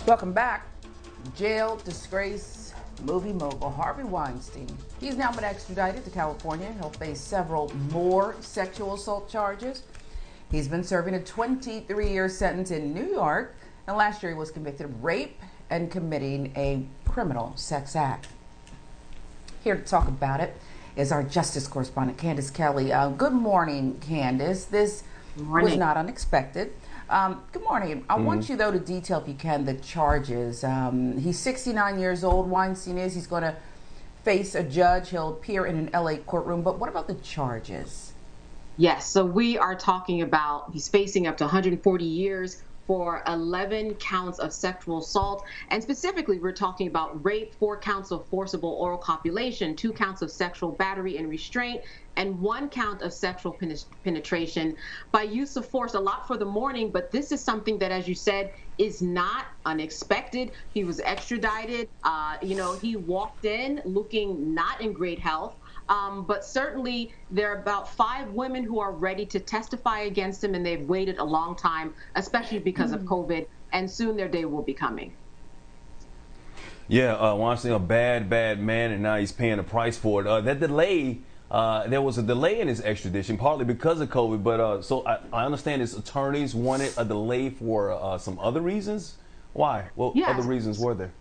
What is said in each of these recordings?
Welcome back. Jail disgrace movie mogul Harvey Weinstein. He's now been extradited to California. He'll face several more sexual assault charges. He's been serving a 23-year sentence in New York, and last year he was convicted of rape and committing a criminal sex act. Here to talk about it is our justice correspondent, Candace Kelley. Good morning, Candace. This was not unexpected. Good morning. I want you, though, to detail, if you can, the charges. He's 69 years old, Weinstein is. He's going to face a judge. He'll appear in an LA courtroom. But what about the charges? Yes, so we are talking about he's facing up to 140 years for 11 counts of sexual assault. And specifically, we're talking about rape, 4 counts of forcible oral copulation, 2 counts of sexual battery and restraint, and 1 count of sexual penetration by use of force. A lot for the morning, but this is something that, as you said, is not unexpected. He was extradited. He walked in looking not in great health. But certainly there are about 5 women who are ready to testify against him, and they've waited a long time, especially because of COVID, and soon their day will be coming. Yeah, Weinstein, a bad man, and now he's paying a price for it. That delay, there was a delay in his extradition, partly because of COVID, but so I understand his attorneys wanted a delay for some other reasons. Why? What other reasons were there?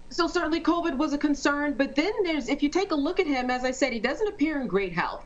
So certainly COVID was a concern, but then if you take a look at him, as I said, he doesn't appear in great health.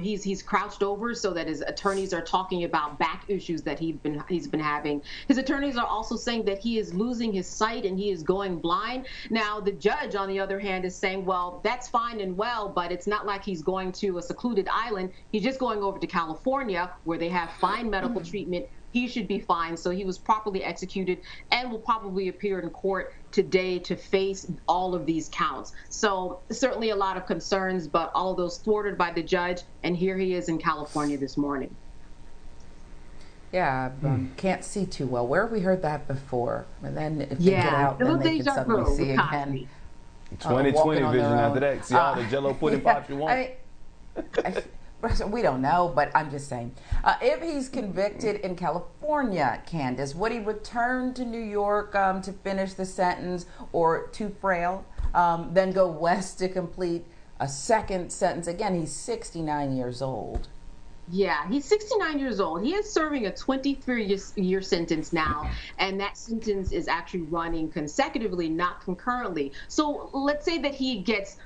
He's crouched over so that his attorneys are talking about back issues that he's been having. His attorneys are also saying that he is losing his sight and he is going blind. Now, the judge, on the other hand, is saying, well, that's fine and well, but it's not like he's going to a secluded island. He's just going over to California where they have fine medical treatment. He should be fine. So he was properly executed and will probably appear in court today to face all of these counts. So certainly a lot of concerns, but all of those thwarted by the judge. And here he is in California this morning. Yeah, can't see too well. Where have we heard that before? And then if they get out, then they can suddenly see again. 2020 vision after that. See all the Jello pudding pops you want? We don't know, but I'm just saying. If he's convicted in California, Candace, would he return to New York to finish the sentence, or too frail, then go west to complete a second sentence? Again, he's 69 years old. Yeah, he's 69 years old. He is serving a 23-year sentence now, and that sentence is actually running consecutively, not concurrently. So let's say that he gets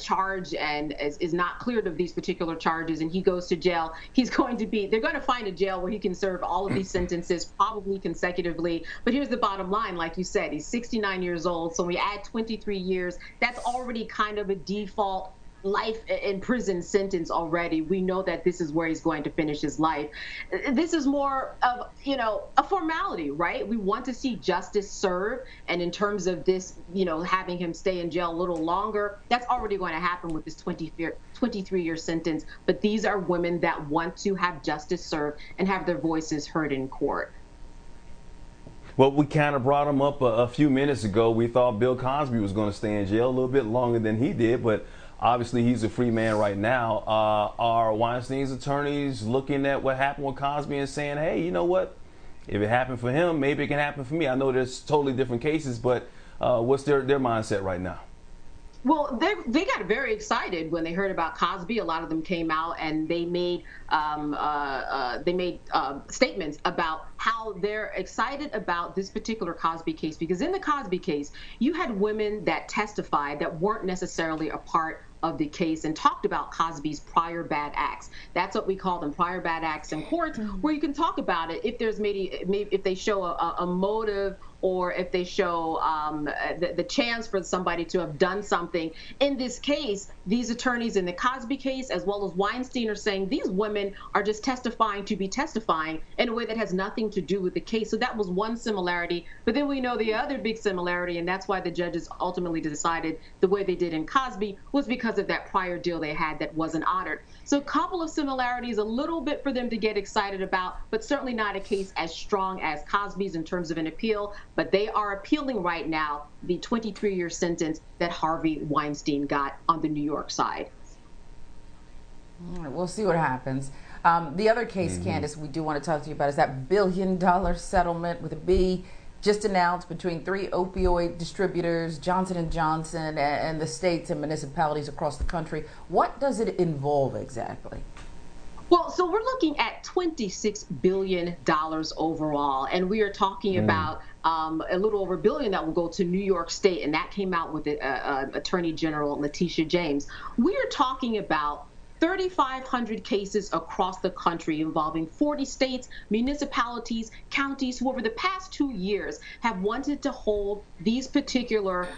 charged and is not cleared of these particular charges, and he goes to jail. They're going to find a jail where he can serve all of these sentences, probably consecutively. But here's the bottom line, like you said, he's 69 years old. So we add 23 years. That's already kind of a default life in prison sentence already. We know that this is where he's going to finish his life. This is more of, a formality, right? We want to see justice served. And in terms of this, having him stay in jail a little longer, that's already going to happen with this 23-year sentence. But these are women that want to have justice served and have their voices heard in court. Well, we kind of brought him up a few minutes ago. We thought Bill Cosby was going to stay in jail a little bit longer than he did, but obviously he's a free man right now. Are Weinstein's attorneys looking at what happened with Cosby and saying, hey, you know what? If it happened for him, maybe it can happen for me? I know there's totally different cases, but what's their mindset right now? Well, they got very excited when they heard about Cosby. A lot of them came out and they made statements about how they're excited about this particular Cosby case, because in the Cosby case, you had women that testified that weren't necessarily a part of the case and talked about Cosby's prior bad acts. That's what we call them, prior bad acts in court, where you can talk about it if there's maybe if they show a motive, or if they show the chance for somebody to have done something. In this case, these attorneys in the Cosby case, as well as Weinstein, are saying these women are just testifying to be testifying in a way that has nothing to do with the case. So that was one similarity. But then we know the other big similarity, and that's why the judges ultimately decided the way they did in Cosby was because of that prior deal they had that wasn't honored. So a couple of similarities, a little bit for them to get excited about, but certainly not a case as strong as Cosby's in terms of an appeal. But they are appealing right now the 23-year sentence that Harvey Weinstein got on the New York side. All right, we'll see what happens. The other case, Candace, we do want to talk to you about is that $1 billion settlement with a B just announced between 3 opioid distributors, Johnson & Johnson, and the states and municipalities across the country. What does it involve exactly? Well, so we're looking at $26 billion overall, and we are talking about a little over $1 billion that will go to New York State, and that came out with Attorney General Letitia James. We are talking about 3,500 cases across the country involving 40 states, municipalities, counties who over the past 2 years have wanted to hold these particular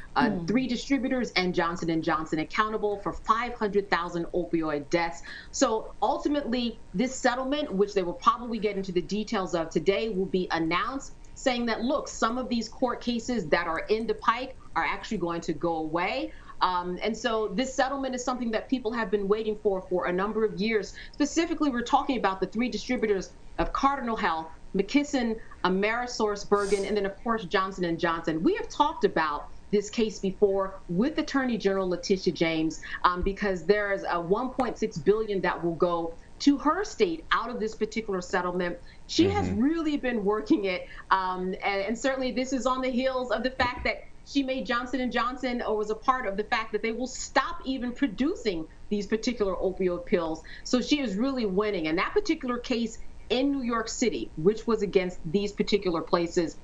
3 distributors and Johnson & Johnson accountable for 500,000 opioid deaths. So ultimately, this settlement, which they will probably get into the details of today, will be announced, saying that, look, some of these court cases that are in the pike are actually going to go away. And so this settlement is something that people have been waiting for a number of years. Specifically, we're talking about the 3 distributors of Cardinal Health, McKesson, AmerisourceBergen, and then, of course, Johnson & Johnson. We have talked about this case before with Attorney General Letitia James because there is a $1.6 billion that will go to her state out of this particular settlement. She has really been working it, and certainly this is on the heels of the fact that she made Johnson & Johnson, or was a part of the fact that they will stop even producing these particular opioid pills. So she is really winning. And that particular case in New York City, which was against these particular places,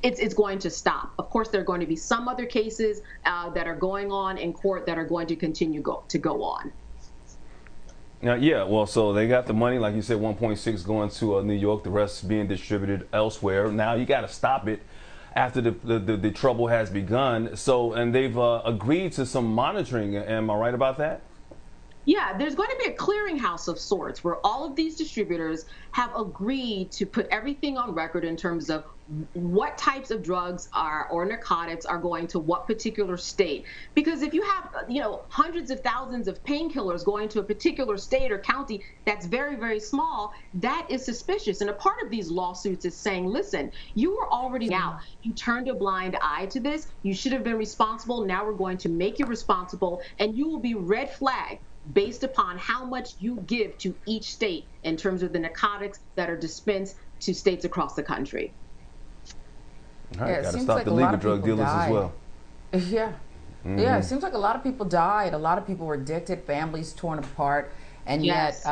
it's going to stop. Of course, there are going to be some other cases that are going on in court that are going to continue to go on. Now, yeah, well, so they got the money, like you said, 1.6 going to New York, the rest being distributed elsewhere. Now you got to stop it after the trouble has begun. So, and they've agreed to some monitoring. Am I right about that? Yeah, there's going to be a clearinghouse of sorts where all of these distributors have agreed to put everything on record in terms of what types of drugs or narcotics are going to what particular state. Because if you have, hundreds of thousands of painkillers going to a particular state or county that's very, very small, that is suspicious. And a part of these lawsuits is saying, listen, you were already out. You turned a blind eye to this. You should have been responsible. Now we're going to make you responsible, and you will be red flagged based upon how much you give to each state in terms of the narcotics that are dispensed to states across the country. All right, got to stop the legal drug dealers as well. Yeah. Yeah, it seems like a lot of people died. A lot of people were addicted, families torn apart, and yet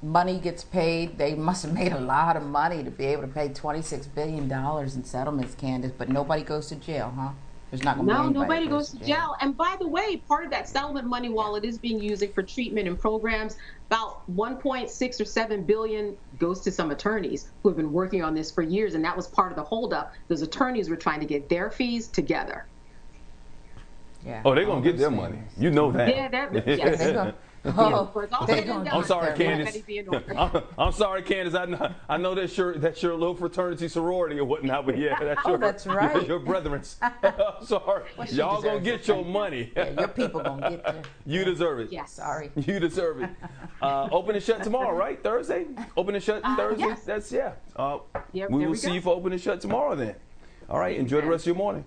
money gets paid. They must have made a lot of money to be able to pay $26 billion in settlements, Candace, but nobody goes to jail, huh? There's not going to be anybody nobody goes to jail. And by the way, part of that settlement money, while it is being used for treatment and programs, about 1.6 or 7 billion goes to some attorneys who have been working on this for years, and that was part of the holdup. Those attorneys were trying to get their fees together. Yeah. Oh, they're going to get their money. You know that. Yeah, they're going. Oh, I'm sorry, Candace. I'm sorry, Candace. I know that's your little fraternity, sorority, or whatnot, but yeah, that's right. Your brethren. I'm sorry. Well, y'all gonna get your money. Yeah, your people gonna get your. You deserve it. Yes. Sorry. You deserve it. Open and shut tomorrow, right? Thursday. Open and shut Thursday. Yes. That's we will see you for open and shut tomorrow then. All right. Enjoy the rest of your morning.